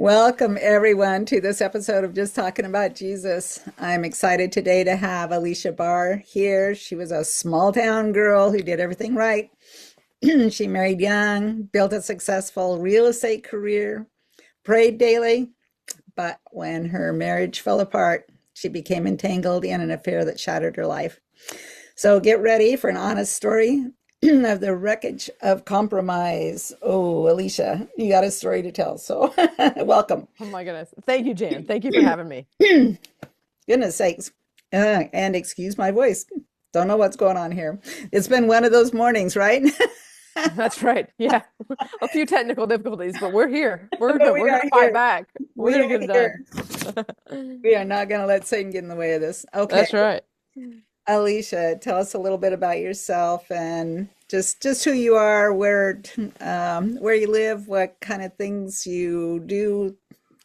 Welcome, everyone, to this episode of Just Talking About Jesus. I'm excited today to have Alicia Barr here. She was a small town girl who did everything right. She married young, built a successful real estate career, prayed daily, but when her marriage fell apart, she became entangled in an affair that shattered her life. So get ready for an honest story of the wreckage of compromise. Oh, Alicia, you got a story to tell. So welcome. Oh my goodness. Thank you, Jan. Thank you for having me. Goodness sakes. And excuse my voice. Don't know what's going on here. It's been one of those mornings, right? That's right. Yeah. A few technical difficulties, but we're here. But we We're are gonna fight here. back. We're We gonna are get it here. done. We are not going to let Satan get in the way of this. Okay. That's right. Alicia, tell us a little bit about yourself and just who you are, where you live, what kind of things you do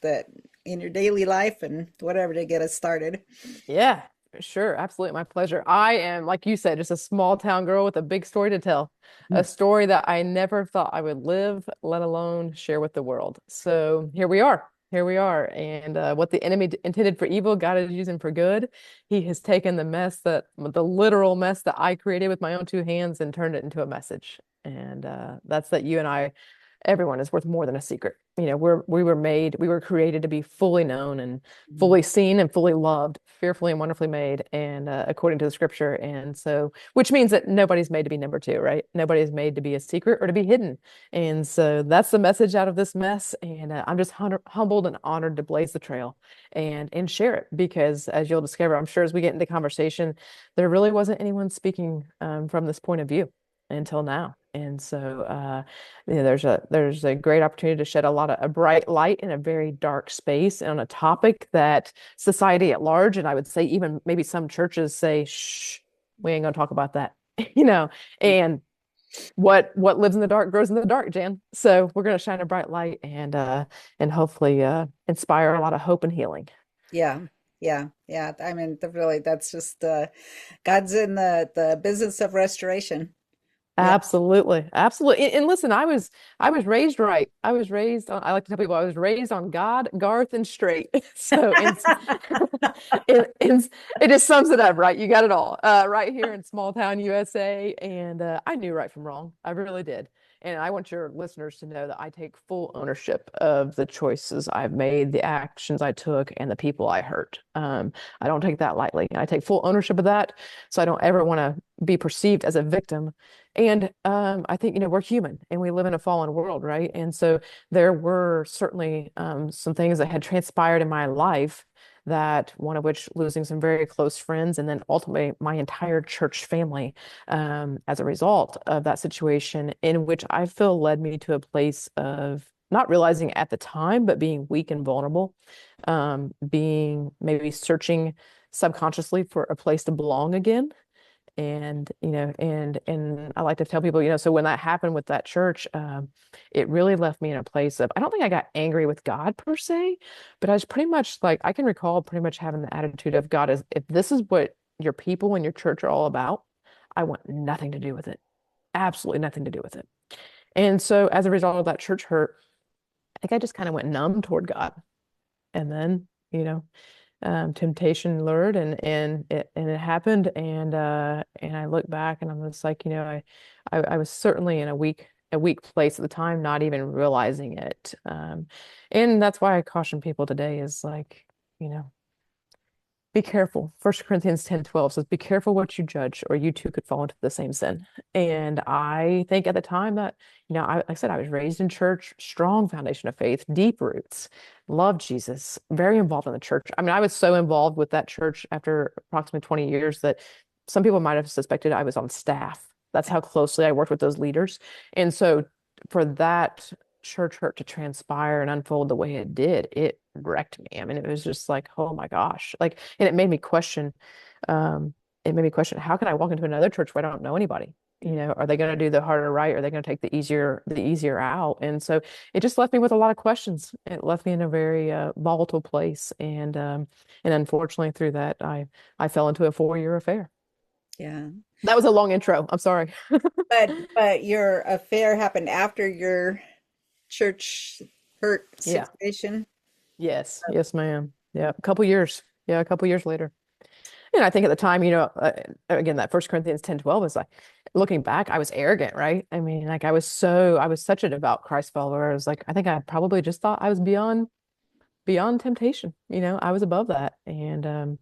that in your daily life, and whatever to get us started. Yeah, sure. Absolutely. My pleasure. I am, like you said, just a small town girl with a big story to tell, a story that I never thought I would live, let alone share with the world. So here we are. Here we are. And what the enemy intended for evil, God is using for good. He has taken the literal mess that I created with my own two hands and turned it into a message. And that's that you and I everyone is worth more than a secret. We were created to be fully known and fully seen and fully loved, fearfully and wonderfully made, and according to the scripture. And so, which means that nobody's made to be number two, right? Nobody's made to be a secret or to be hidden. And so that's the message out of this mess. And I'm just humbled and honored to blaze the trail and share it because, as you'll discover, I'm sure as we get into conversation, there really wasn't anyone speaking from this point of view until now. And so there's a great opportunity to shed a bright light in a very dark space on a topic that society at large, and I would say even maybe some churches say, shh, we ain't gonna talk about that, you know, and what lives in the dark grows in the dark, Jan. So we're gonna shine a bright light and hopefully inspire a lot of hope and healing. Yeah, yeah. I mean, really, that's just God's in the business of restoration. Yeah. Absolutely. Absolutely. And listen, I was raised right. I was raised on, I like to tell people I was raised on God, Garth, and straight. So it just sums it up, right? You got it all. Right here in small town USA. And I knew right from wrong. I really did. And I want your listeners to know that I take full ownership of the choices I've made, the actions I took, and the people I hurt. I don't take that lightly. I take full ownership of that. So I don't ever want to be perceived as a victim. And I think, we're human and we live in a fallen world, right? And so there were certainly some things that had transpired in my life that one of which losing some very close friends and then ultimately my entire church family as a result of that situation in which I feel led me to a place of not realizing at the time, but being weak and vulnerable, being maybe searching subconsciously for a place to belong again and and I like to tell people, so when that happened with that church, it really left me in a place of, I don't think I got angry with God per se, but I was pretty much like, I can recall pretty much having the attitude of, God, is if this is what your people and your church are all about, I want nothing to do with it, absolutely nothing to do with it. And so as a result of that church hurt, I think I just kind of went numb toward God. And then temptation lured and it happened and I look back and I'm just like, I was certainly in a weak place at the time, not even realizing it. And that's why I caution people today is like, you know, be careful. First Corinthians 10:12 says, be careful what you judge, or you too could fall into the same sin. And I think at the time that, like I said, I was raised in church, strong foundation of faith, deep roots, loved Jesus, very involved in the church. I mean, I was so involved with that church after approximately 20 years that some people might have suspected I was on staff. That's how closely I worked with those leaders. And so for that church hurt to transpire and unfold the way it did, it wrecked me. I mean, it was just like, oh my gosh. Like, and um, it made me question, how can I walk into another church where I don't know anybody? Are they going to do the harder right? Or are they going to take the easier out? And so it just left me with a lot of questions. It left me in a very volatile place. And unfortunately through that, I fell into a 4-year affair. Yeah. That was a long intro. I'm sorry. But your affair happened after your church. hurt Yeah. situation. Yes. Yes, ma'am. Yeah. A couple years. Yeah. A couple years later. And I think at the time, again, that First Corinthians 10:12 is like, looking back, I was arrogant, right? I mean, like I was such a devout Christ follower. I was like, I think I probably just thought I was beyond temptation. I was above that. And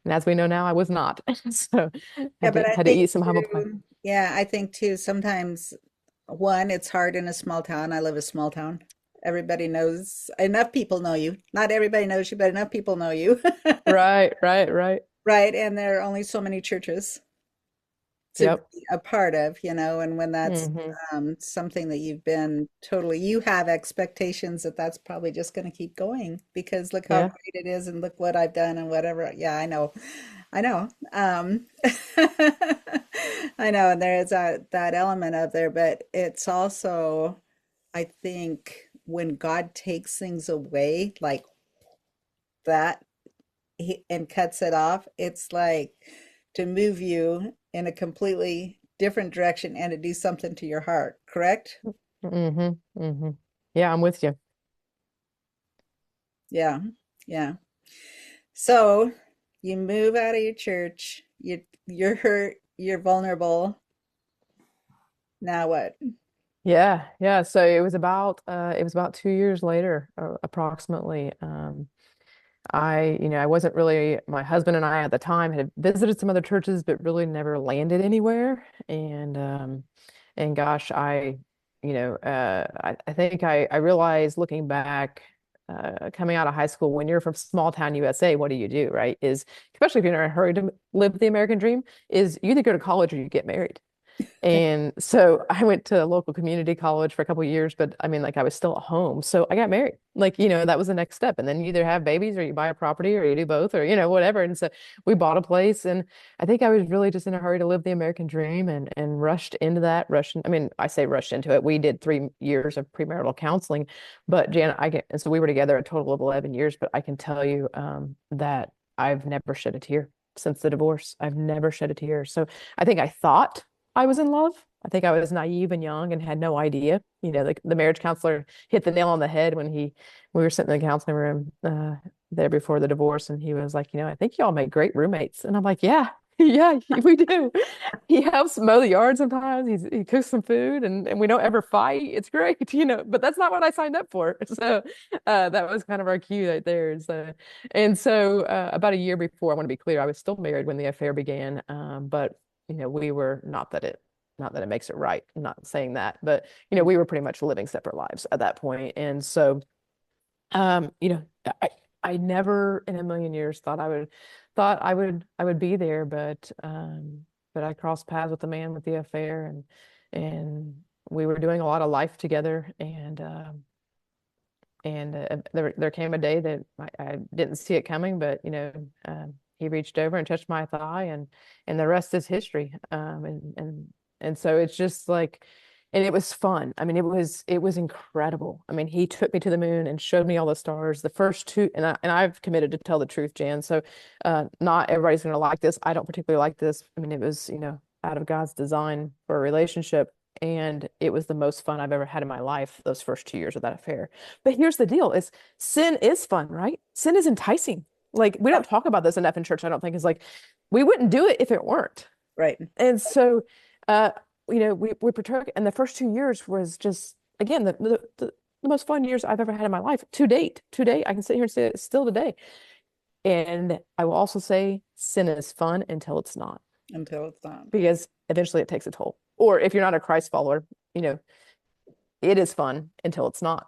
as we know now, I was not. So Yeah, had but to I had to think eat some humble pie. too, yeah, I think too, sometimes one, it's hard in a small town. I live in a small town. Everybody knows, enough people know you. Not everybody knows you, but enough people know you. Right, right, right. Right. And there are only so many churches to Yep. be a part of, and when that's Hmm. something that you've been totally, you have expectations that that's probably just going to keep going because look how Yeah. great it is and look what I've done and whatever. Yeah, I know. I know. I know, and there is that element of there, but it's also, I think, when God takes things away like that and cuts it off, it's like to move you in a completely different direction and to do something to your heart, correct? Hmm. Hmm. Yeah, I'm with you. Yeah, yeah. So you move out of your church, you're hurt, you're vulnerable. Now what? Yeah, yeah. So it was about 2 years later, approximately. I wasn't really, my husband and I at the time had visited some other churches, but really never landed anywhere. And gosh, I think I realized looking back, coming out of high school, when you're from small town USA, what do, right? Especially if you're in a hurry to live the American dream, is you either go to college or you get married. And so I went to a local community college for a couple of years, but I mean, like I was still at home. So I got married. Like, that was the next step. And then you either have babies or you buy a property or you do both or, whatever. And so we bought a place. And I think I was really just in a hurry to live the American dream and rushed into that. I mean, I say rushed into it. We did 3 years of premarital counseling, but Jan, and so we were together a total of 11 years, but I can tell you that I've never shed a tear since the divorce. I've never shed a tear. So I think I thought I was in love. I think I was naive and young and had no idea. The marriage counselor hit the nail on the head when we were sitting in the counseling room there before the divorce, and he was like, I think y'all make great roommates. And I'm like, yeah, yeah, we do. He helps mow the yard sometimes. He cooks some food, and we don't ever fight. It's great, But that's not what I signed up for. So that was kind of our cue right there. And so about a year before, I want to be clear, I was still married when the affair began, but we were not that it makes it right. I'm not saying that, but we were pretty much living separate lives at that point. And so, um, you know, I I never in a million years thought I would be there, but I crossed paths with the man with the affair, and we were doing a lot of life together, and there came a day that I didn't see it coming, but he reached over and touched my thigh, and the rest is history. And so it's just like, and it was fun. I mean, it was incredible. I mean, he took me to the moon and showed me all the stars. The first two, and I've committed to tell the truth, Jan. So not everybody's gonna like this. I don't particularly like this. I mean, it was out of God's design for a relationship. And it was the most fun I've ever had in my life, those first 2 years of that affair. But here's the deal is sin is fun, right? Sin is enticing. Like we Yeah, don't talk about this enough in church, I don't think. Is like we wouldn't do it if it weren't. right. And so uh we partook, and the first 2 years was just again the most fun years I've ever had in my life to date. To date, I can sit here and say it still today. And I will also say sin is fun until it's not, Until it's not. because eventually it takes a toll. Or if you're not a Christ follower, you know, it is fun until it's not.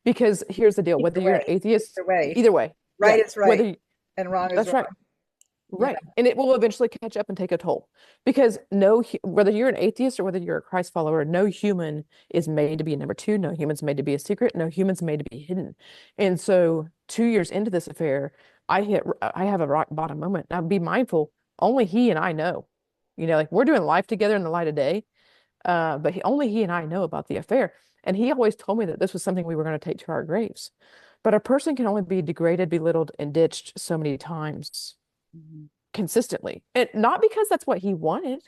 Because here's the deal, whether Either you're an way, atheist, either way. either way, Right yeah, is right and wrong is that's wrong. right. Yeah. Right. And it will eventually catch up and take a toll, because whether you're an atheist or whether you're a Christ follower, no human is made to be a number two. No human's made to be a secret. No human's made to be hidden. And so 2 years into this affair, I have a rock bottom moment. Now be mindful, only he and I know, like we're doing life together in the light of day. But only he and I know about the affair. And he always told me that this was something we were going to take to our graves. But a person can only be degraded, belittled, and ditched so many times Mhm. consistently. And not because that's what he wanted.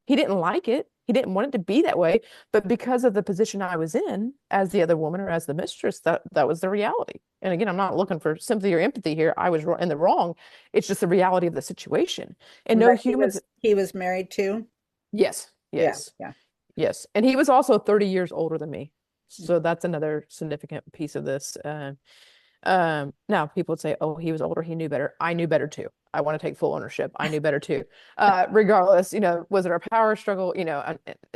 He didn't like it. He didn't want it to be that way, but because of the position I was in as the other woman or as the mistress, that was the reality. And again, I'm not looking for sympathy or empathy here. I was in the wrong. It's just the reality of the situation. And no But humans. he was married too. Yes, Yeah, yes, yeah. yes. And he was also 30 years older than me. So that's another significant piece of this. Now people would say, oh, he was older, he knew better. I knew better too. I want to take full ownership. I knew better too. Regardless, was it a power struggle?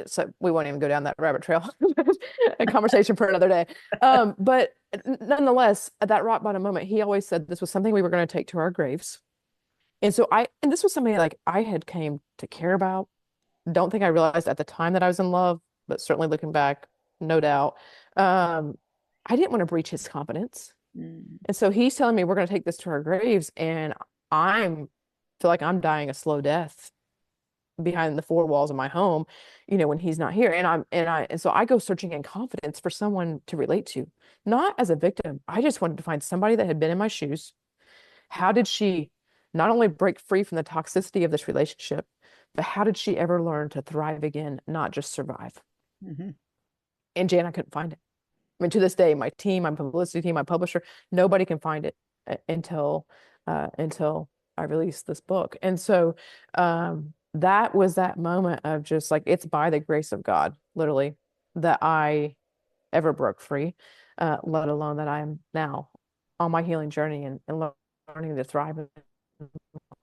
So we won't even go down that rabbit trail. A conversation for another day. But nonetheless, at that rock bottom moment, he always said this was something we were going to take to our graves. And this was something like I had came to care about. Don't think I realized at the time that I was in love, but certainly looking back, no doubt. Um, I didn't want to breach his confidence. Mm. And so he's telling me we're going to take this to our graves, and I'm feel like I'm dying a slow death behind the four walls of my home, when he's not here. And so I go searching in confidence for someone to relate to, not as a victim. I just wanted to find somebody that had been in my shoes. How did she not only break free from the toxicity of this relationship, but how did she ever learn to thrive again, not just survive? Mhm. And Jan, I couldn't find it. I mean, to this day, my team, my publicity team, my publisher, nobody can find it until I release this book. And so that was that moment of just like, it's by the grace of God, literally, that I ever broke free, let alone that I'm now on my healing journey and learning to thrive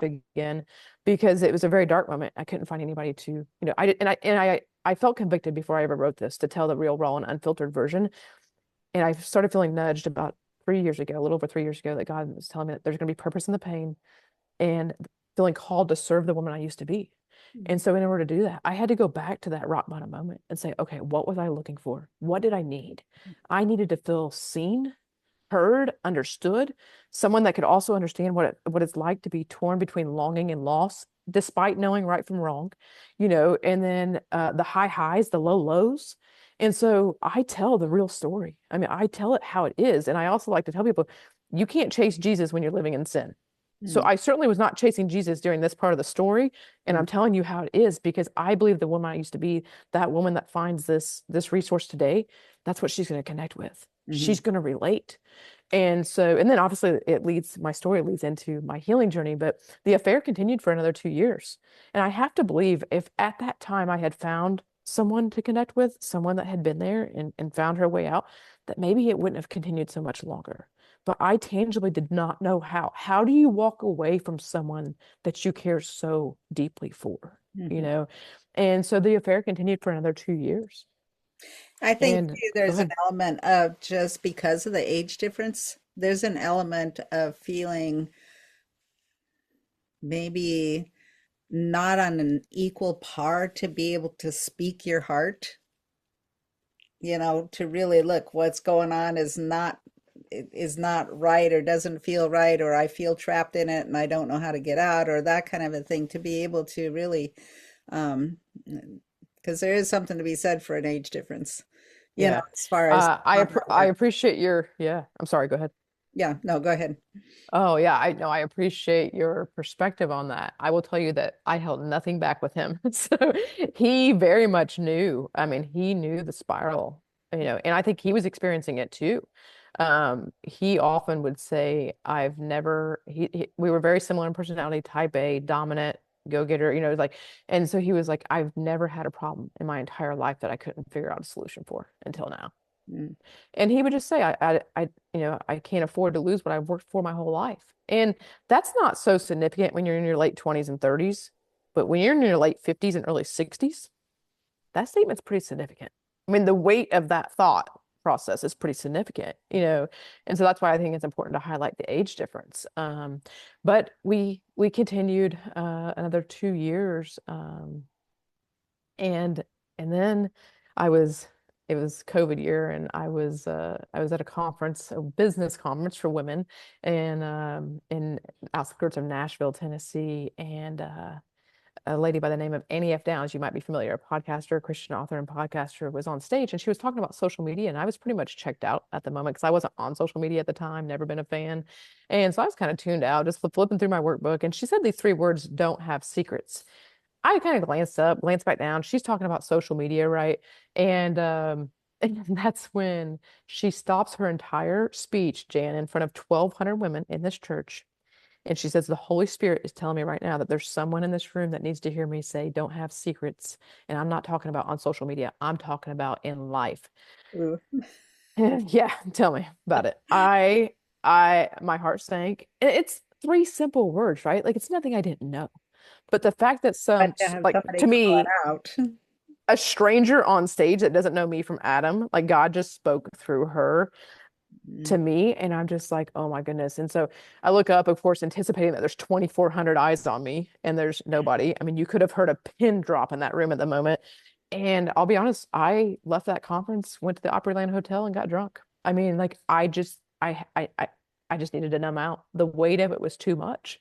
again, because it was a very dark moment. I couldn't find anybody to, I felt convicted before I ever wrote this to tell the real, raw, and unfiltered version. And I started feeling nudged about 3 years ago, a little over 3 years ago, that God was telling me that there's going to be purpose in the pain and feeling called to serve the woman I used to be. And so in order to do that, I had to go back to that rock bottom moment and say, okay, what was I looking for? What did I need? I needed to feel seen, heard, understood, someone that could also understand what it's like to be torn between longing and loss, despite knowing right from wrong, and then the high highs, the low lows. And so I tell the real story. I mean, I tell it how it is. And I also like to tell people, you can't chase Jesus when you're living in sin. So Mm. I certainly was not chasing Jesus during this part of the story. And Mm. I'm telling you how it is, because I believe the woman I used to be, that woman that finds this resource today, that's what she's going to connect with. Mhm. She's going to relate. And then obviously my story leads into my healing journey, but the affair continued for another 2 years. And I have to believe if at that time I had found someone to connect with, someone that had been there and found her way out, that maybe it wouldn't have continued so much longer. But I tangibly did not know how. How do you walk away from someone that you care so deeply for, you Mhm. know? And so the affair continued for another 2 years. I think And too, go there's an ahead. element of just because of the age difference, there's an element of feeling maybe not on an equal par to be able to speak your heart, to really look what's going on is not right or doesn't feel right, or I feel trapped in it and I don't know how to get out, or that kind of a thing, to be able to really um because there is something to be said for an age difference, Yeah. as far as I appreciate yeah. I'm sorry, go ahead. yeah, no, go ahead. Oh yeah, I know. I appreciate your perspective on that. I will tell you that I held nothing back with him. So he very much knew. I mean, he knew the spiral, and I think he was experiencing it too. He often would say, I've never, we were very similar in personality, type A, dominant, go-getter, like, and so he was like, I've never had a problem in my entire life that I couldn't figure out a solution for until now. Mm. And he would just say, I can't afford to lose what I've worked for my whole life. And that's not so significant when you're in your late 20s and 30s, but when you're in your late 50s and early 60s, that statement's pretty significant. I mean, the weight of that thought process is pretty significant. And so that's why I think it's important to highlight the age difference. But we continued another 2 years, and and then I was it was COVID year, and I was at a conference, a business conference for women, and in outskirts of Nashville, Tennessee, and a lady by the name of Annie F. Downs, you might be familiar, a podcaster, a Christian author and podcaster, was on stage, and she was talking about social media, and I was pretty much checked out at the moment because I wasn't on social media at the time, never been a fan. And so I was kind of tuned out, just flipping through my workbook, and she said these three words: don't have secrets. I kind of glanced up, glanced back down. She's talking about social media, right? And and that's when she stops her entire speech, Jan, in front of 1,200 women in this church. And she says, the Holy Spirit is telling me right now that there's someone in this room that needs to hear me say, don't have secrets. And I'm not talking about on social media. I'm talking about in life. Ooh. Yeah, tell me about it. My heart sank. It's three simple words, right? Like it's nothing I didn't know. But the fact that But to have like somebody to call it me, out. a stranger on stage that doesn't know me from Adam, like God just spoke through her to Mm. me, and I'm just like, oh my goodness. And so I look up, of course, anticipating that there's 2,400 eyes on me, and there's nobody. I mean, you could have heard a pin drop in that room at the moment. And I'll be honest, I left that conference, went to the Opryland Hotel, and got drunk. I mean, like I just needed to numb out. The weight of it was too much.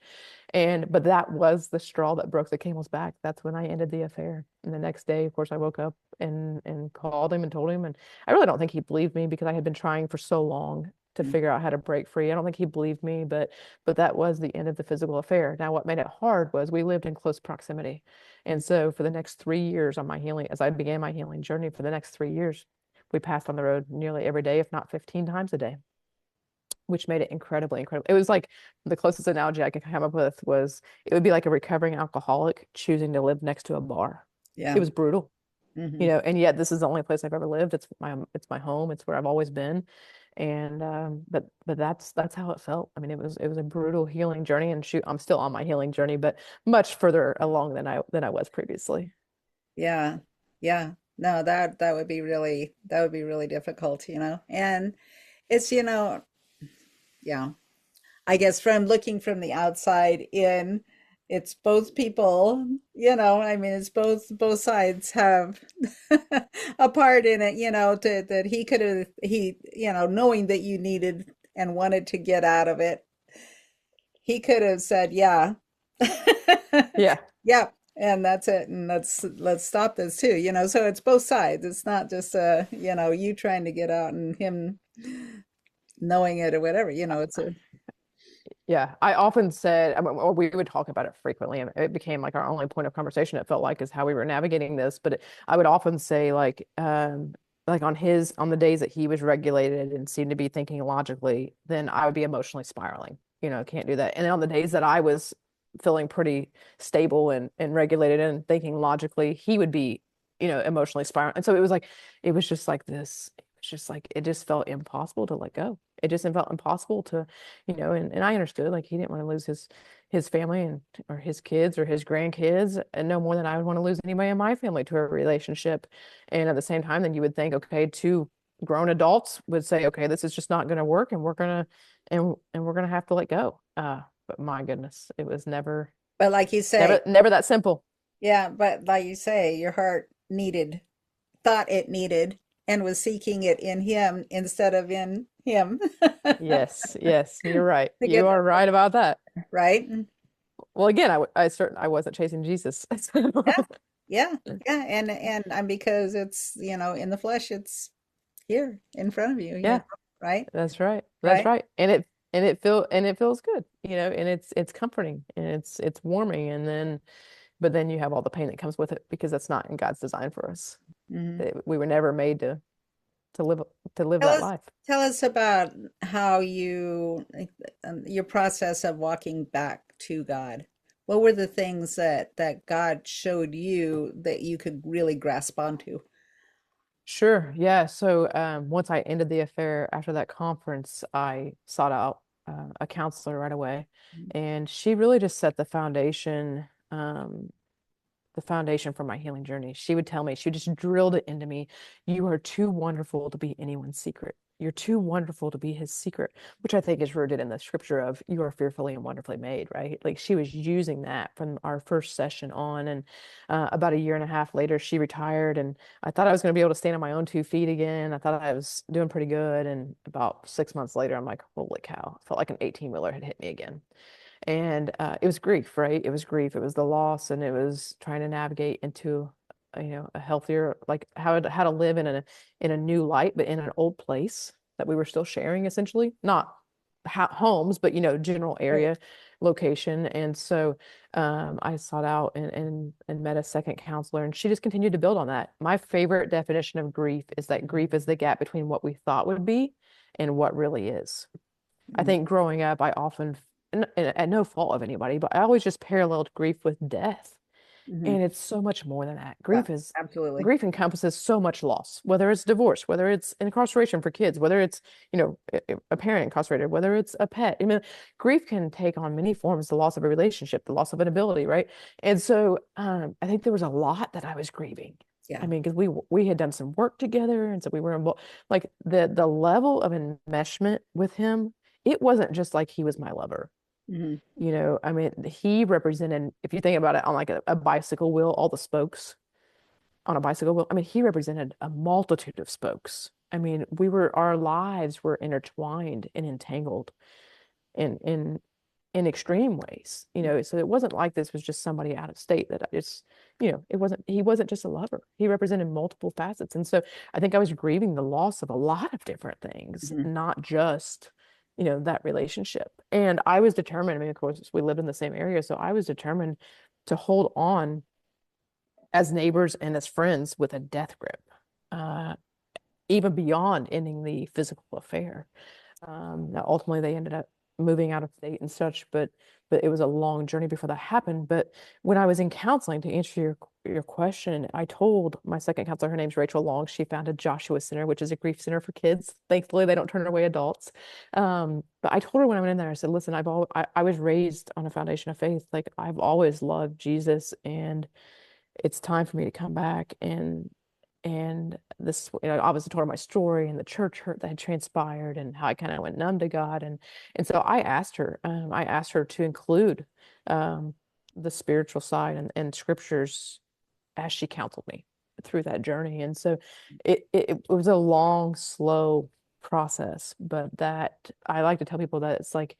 And but that was the straw that broke the camel's back. That's when I ended the affair. And the next day, of course, I woke up and called him and told him. And I really don't think he believed me because I had been trying for so long to figure out how to break free. I don't think he believed me, but that was the end of the physical affair. Now, what made it hard was we lived in close proximity. And so for the next 3 years on my healing, as I began my healing journey, for the next 3 years, we passed on the road nearly every day, if not 15 times a day, which made it incredibly incredible. It was like the closest analogy I could come up with was it would be like a recovering alcoholic choosing to live next to a bar. It Yeah. was brutal, Hmm. and yet this is the only place I've ever lived. It's my home. It's where I've always been. And but that's how it felt. I mean, it was a brutal healing journey, and shoot, I'm still on my healing journey, but much further along than I was previously. Yeah. Yeah. No, that would be really difficult, you know. And it's, yeah. I guess from looking from the outside in, it's both people, I mean, it's both sides have a part in it, that he could have, knowing that you needed and wanted to get out of it, he could have said, yeah. Yeah. Yeah, and that's it. And let's stop this too, so it's both sides. It's not just you trying to get out and him knowing it or whatever, it's a Yeah, I often said, I mean, or we would talk about it frequently, and it became like our only point of conversation. It felt like is how we were navigating this. But I would often say, like on the days that he was regulated and seemed to be thinking logically, then I would be emotionally spiraling. Can't do that. And then on the days that I was feeling pretty stable and regulated and thinking logically, he would be, emotionally spiraling. And so it was just like this. It's just like it just felt impossible to let go. It just felt impossible to and I understood like he didn't want to lose his family and or his kids or his grandkids and no more than I would want to lose anybody in my family to a relationship. And at the same time, then you would think, okay, two grown adults would say, okay, this is just not going to work, and we're gonna have to let go. But my goodness, it was but like you say, never that simple. yeah, but like you say, your heart thought it needed and was seeking it in him instead of in him Yes, yes, you're right. to You get are the right about that. right. Well, again, I wasn't chasing Jesus. Yeah, yeah, yeah, and because it's in the flesh, it's here in front of you, Yeah. right, That's right. That's right. right. And it feels good, and it's comforting and it's warming. And then but then you have all the pain that comes with it because that's not in God's design for us. Hmm. We were never made to live to live Tell that us, life. tell us about how your process of walking back to God. What were the things that God showed you that you could really grasp onto? Sure. Yeah. So once I ended the affair after that conference, I sought out a counselor right away, and she really just set the foundation for my healing journey. She would tell me, she just drilled it into me. You are too wonderful to be anyone's secret. You're too wonderful to be his secret, which I think is rooted in the scripture of you are fearfully and wonderfully made, right? Like she was using that from our first session on. And about a year and a half later, she retired. And I thought I was going to be able to stand on my own 2 feet again. I thought I was doing pretty good. And about 6 months later, I'm like, holy cow, I felt like an 18-wheeler had hit me again. And it was grief, right? It was grief. It was the loss, and it was trying to navigate into, a healthier, like how to live in a new light, but in an old place that we were still sharing, essentially, not homes, but general Right. area. location. And so I sought out and met a second counselor, and she just continued to build on that. My favorite definition of grief is that grief is the gap between what we thought would be and what really is. I Mhm. think growing up, I often, and at no fault of anybody, but I always just paralleled grief with death. Mhm. And it's so much more than that. Yeah, absolutely. Grief encompasses so much loss, whether it's divorce, whether it's incarceration for kids, whether it's, a parent incarcerated, whether it's a pet. I mean, grief can take on many forms, the loss of a relationship, the loss of an ability, right? And so I think there was a lot that I was grieving. I Yeah. mean, because we had done some work together, and so we were involved. Like the level of enmeshment with him, it wasn't just like he was my lover. Mhm. I mean, he represented, if you think about it on like a bicycle wheel, all the spokes on a bicycle wheel, I mean, he represented a multitude of spokes. I mean, our lives were intertwined and entangled in extreme ways, so it wasn't like this was just somebody out of state that I just, he wasn't just a lover. He represented multiple facets. And so I think I was grieving the loss of a lot of different things, Mhm. not just, that relationship. And I was determined, I mean, of course, we lived in the same area, so I was determined to hold on as neighbors and as friends with a death grip, uh, even beyond ending the physical affair. Now ultimately they ended up moving out of state and such, but it was a long journey before that happened. But when I was in counseling, to answer your question, I told my second counselor, her name's Rachel Long. She founded Joshua Center, which is a grief center for kids. Thankfully, they don't turn away adults. But I told her when I went in there, I said, listen, I was raised on a foundation of faith. Like I've always loved Jesus, and it's time for me to come back and this, obviously told her my story and the church hurt that had transpired and how I kind of went numb to God. And so I asked her to include um, the spiritual side and scriptures as she counseled me through that journey. And so it was a long, slow process, but that I like to tell people that it's like,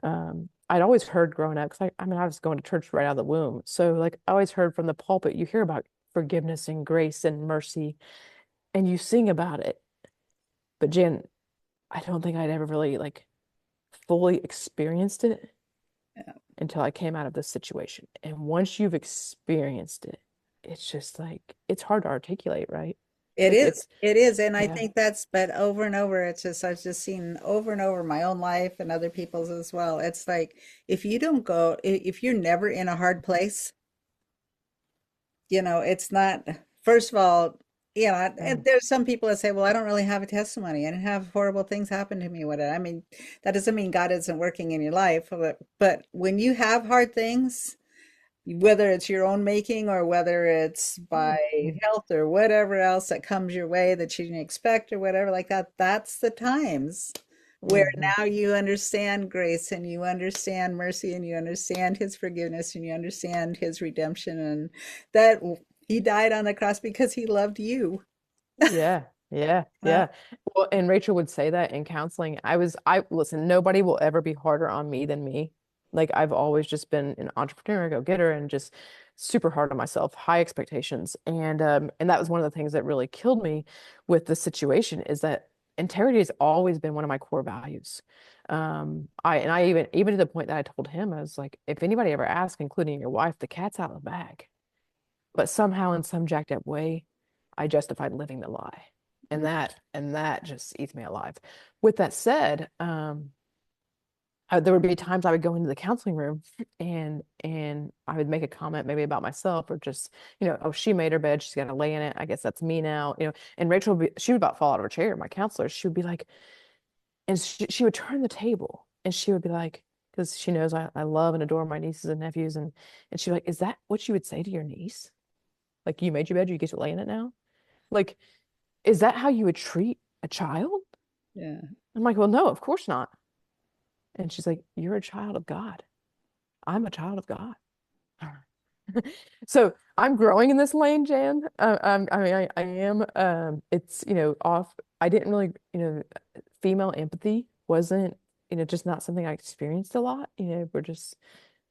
I'd always heard growing up, because I mean, I was going to church right out of the womb. So like I always heard from the pulpit, you hear about forgiveness and grace and mercy, and you sing about it. But Jen, I don't think I'd ever really like fully experienced it Yeah. until I came out of this situation. And once you've experienced it, it's just like it's hard to articulate, right? It is. It's It is. And I yeah. think that's, but over and over, it's just, I've just seen over and over my own life and other people's as well. It's like, if you don't go, if you're never in a hard place, it's not, first of all, and Mm, there's some people that say, well, I don't really have a testimony. I didn't have horrible things happen to me with it. I mean, that doesn't mean God isn't working in your life, but when you have hard things, whether it's your own making or whether it's by mhm, health or whatever else that comes your way that you didn't expect or whatever like that, that's the times where mhm. now you understand grace and you understand mercy and you understand his forgiveness and you understand his redemption and that he died on the cross because he loved you. Yeah, yeah, Uh, yeah. Well, and Rachel would say that in counseling. I listen, nobody will ever be harder on me than me. Like I've always just been an entrepreneur, go-getter, and just super hard on myself, high expectations. And that was one of the things that really killed me with the situation is that integrity has always been one of my core values. I even to the point that I told him, I was like, if anybody ever asks, including your wife, the cat's out of the bag. But somehow in some jacked up way, I justified living the lie. And that just eats me alive. With that said, there would be times I would go into the counseling room and I would make a comment maybe about myself or just, oh, she made her bed, she's gonna lay in it. I guess that's me now, And Rachel she would about fall out of her chair, my counselor. She would be like, and she would turn the table and she would be like, because she knows I love and adore my nieces and nephews, and she'd be like, is that what you would say to your niece? Like you made your bed, you get to lay in it now? Like, is that how you would treat a child? yeah. I'm like, well, no, of course not. And she's like, you're a child of God. I'm a child of God. So I'm growing in this lane, Jan. I mean, I am. It's, off. I didn't really, female empathy wasn't, just not something I experienced a lot. We're just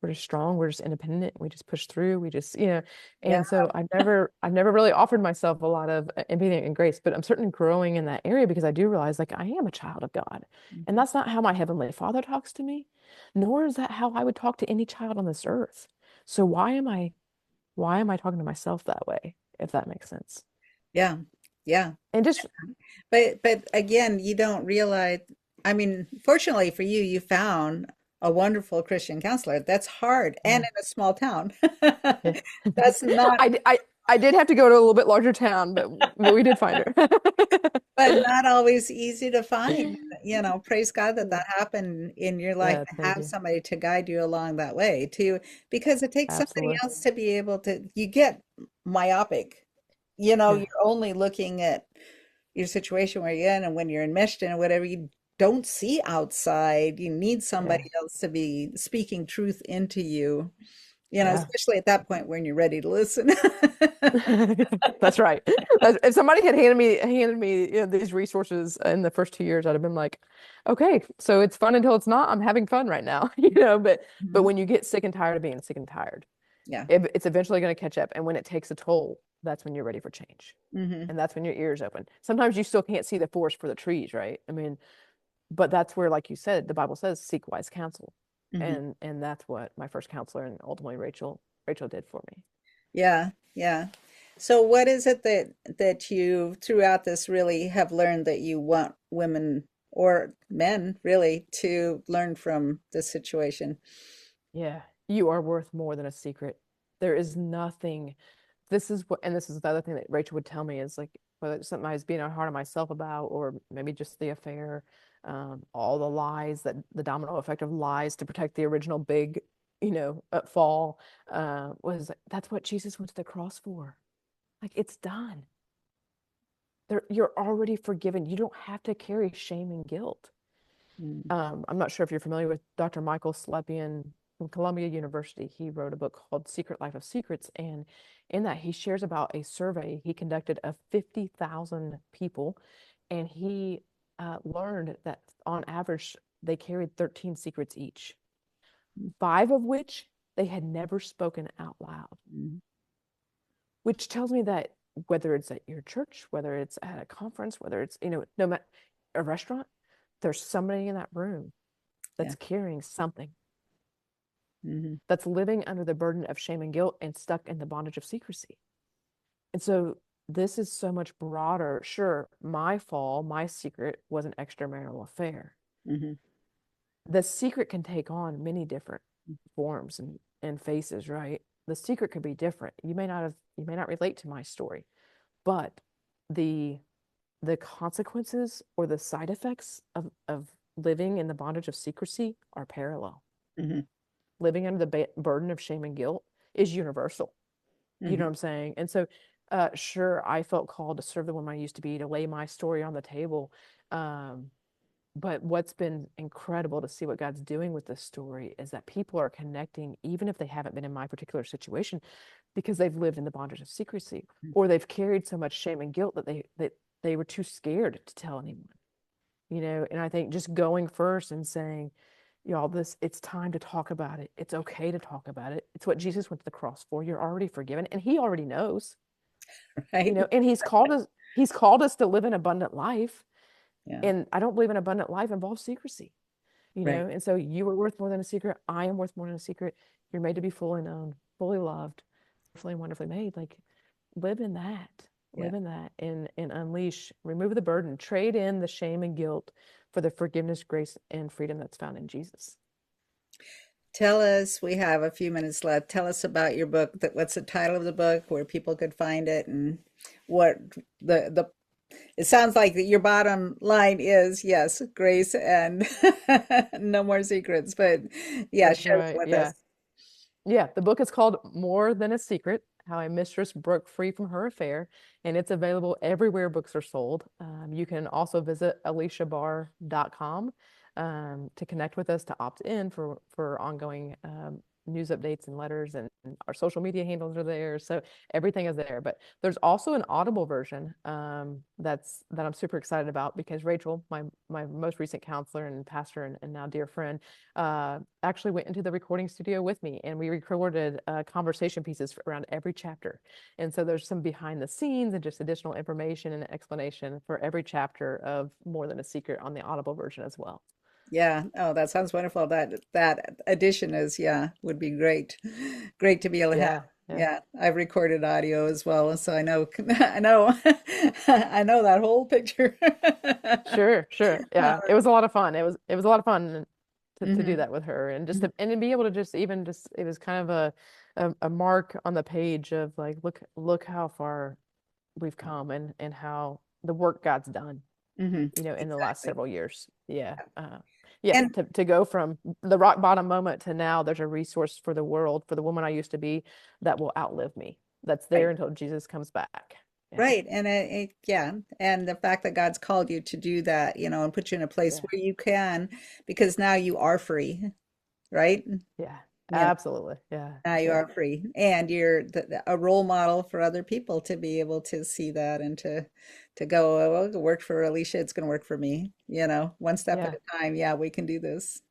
we're just strong, we're just independent, we just push through, we just, Yeah. and so I've never really offered myself a lot of empathy and grace, but I'm certainly growing in that area because I do realize like I am a child of God. And Mhm. that's not how my Heavenly Father talks to me, nor is that how I would talk to any child on this earth. So why am I talking to myself that way, if that makes sense? Yeah. Yeah. And just But again, you don't realize, I mean, fortunately for you, you found a wonderful Christian counselor. That's hard and yeah, in a small town. yeah. That's not, I did have to go to a little bit larger town, but we did find her. but not always easy to find. You know, praise God that that happened in your life Yeah, to thank have you. somebody to guide you along that way too, because it takes somebody Absolutely. else to be able to, you get myopic. You know, Yeah. you're only looking at your situation where you're in, and when you're enmeshed in or whatever, you don't see outside. You need somebody Yeah. else to be speaking truth into you, Yeah. especially at that point when you're ready to listen. That's right. If somebody had handed me, these resources in the first 2 years, I'd have been like, okay, so it's fun until it's not. I'm having fun right now, but Mhm. when you get sick and tired of being sick and tired, Yeah. it's eventually going to catch up. And when it takes a toll, that's when you're ready for change. Hmm. And that's when your ears open. Sometimes you still can't see the forest for the trees, right? I mean, but that's where, like you said, the Bible says, seek wise counsel. Hmm. And that's what my first counselor and ultimately Rachel did for me. Yeah. Yeah. So what is it that you throughout this really have learned that you want women or men really to learn from this situation? Yeah, you are worth more than a secret. There is nothing. And this is the other thing that Rachel would tell me is like, whether it's something I was being hard on myself about, or maybe just the affair, all the lies, that the domino effect of lies to protect the original big, fall, was that's what Jesus went to the cross for. Like, it's done. You're already forgiven. You don't have to carry shame and guilt. Mm. I'm not sure if you're familiar with Dr. Michael Slepian from Columbia University. He wrote a book called Secret Life of Secrets, and in that he shares about a survey he conducted of 50,000 people, and he learned that on average they carried 13 secrets each, five of which they had never spoken out loud, Mm. which tells me that whether it's at your church, whether it's at a conference, whether it's no matter a restaurant, there's somebody in that room Yeah. that's carrying something, Hmm. that's living under the burden of shame and guilt and stuck in the bondage of secrecy. And so this is so much broader. Sure, my fall, my secret was an extramarital affair. Hmm. The secret can take on many different forms and faces, right? The secret could be different. You may not relate to my story, but the the consequences or the side effects of living in the bondage of secrecy are parallel. Hmm. Living under the burden of shame and guilt is universal. You know Hmm. what I'm saying? And so, sure, I felt called to serve the woman I used to be, to lay my story on the table. Um, but what's been incredible to see what God's doing with this story is that people are connecting, even if they haven't been in my particular situation, because they've lived in the bondage of secrecy, or they've carried so much shame and guilt that they were too scared to tell anyone. And I think just going first and saying, y'all, it's time to talk about it. It's okay to talk about it. It's what Jesus went to the cross for. You're already forgiven, and he already knows, Right. and he's called us to live an abundant life. Yeah. And I don't believe an abundant life involves secrecy, Right. and so you are worth more than a secret. I am worth more than a secret. You're made to be fully known, fully loved, fully and wonderfully made. Like, live in that, Yeah. and unleash, remove the burden, trade in the shame and guilt for the forgiveness, grace, and freedom that's found in Jesus. Tell us, we have a few minutes left. Tell us about your book. What's the title of the book, where people could find it, and what the it sounds like that your bottom line is yes, grace and no more secrets. But yeah, That's share that right. with Yeah. us. Yeah. The book is called More Than a Secret: How a Mistress Broke Free from Her Affair, and it's available everywhere books are sold. You can also visit aliciabarr.com to connect with us, to opt in for ongoing news updates and letters, and our social media handles are there. So everything is there. But there's also an Audible version that I'm super excited about because Rachel, my most recent counselor and pastor and now dear friend, actually went into the recording studio with me, and we recorded conversation pieces around every chapter. And so there's some behind the scenes and just additional information and explanation for every chapter of More Than a Secret on the Audible version as well. Yeah. Oh, that sounds wonderful. That addition is, yeah, would be great. Great to be able to have. Yeah, yeah. Yeah, I've recorded audio as well, so I know I know I know that whole picture. Sure, sure. Yeah. It was a lot of fun. It was a lot of fun to do Mhm. that with her, and just to be able to just even just it was kind of a mark on the page of like look how far we've come and how the work God's done, Mhm. in the last Exactly. several years. Yeah. Yeah, And to go from the rock bottom moment to now there's a resource for the world, for the woman I used to be that will outlive me. That's there right. until Jesus comes back. Yeah. Right. And yeah, and the fact that God's called you to do that, and put you in a place Yeah. where you can, because now you are free, right? Yeah. You know, Absolutely. Yeah. now you Yeah. are free, and you're a role model for other people to be able to see that and to go, "Oh, well, it worked for Alicia, it's going to work for me, one step at Yeah. a time. Yeah, we can do this.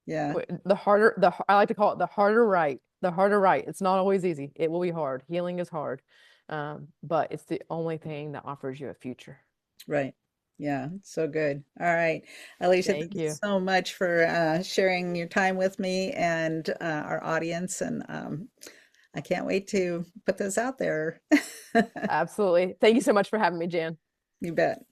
Yeah, I like to call it the harder right. The harder right. It's not always easy. It will be hard. Healing is hard. But it's the only thing that offers you a future. right. Yeah, so good. All right, Alicia, thank Thank you you. so much for sharing your time with me and our audience, and I can't wait to put this out there. Absolutely. Thank you so much for having me, Jan. You bet.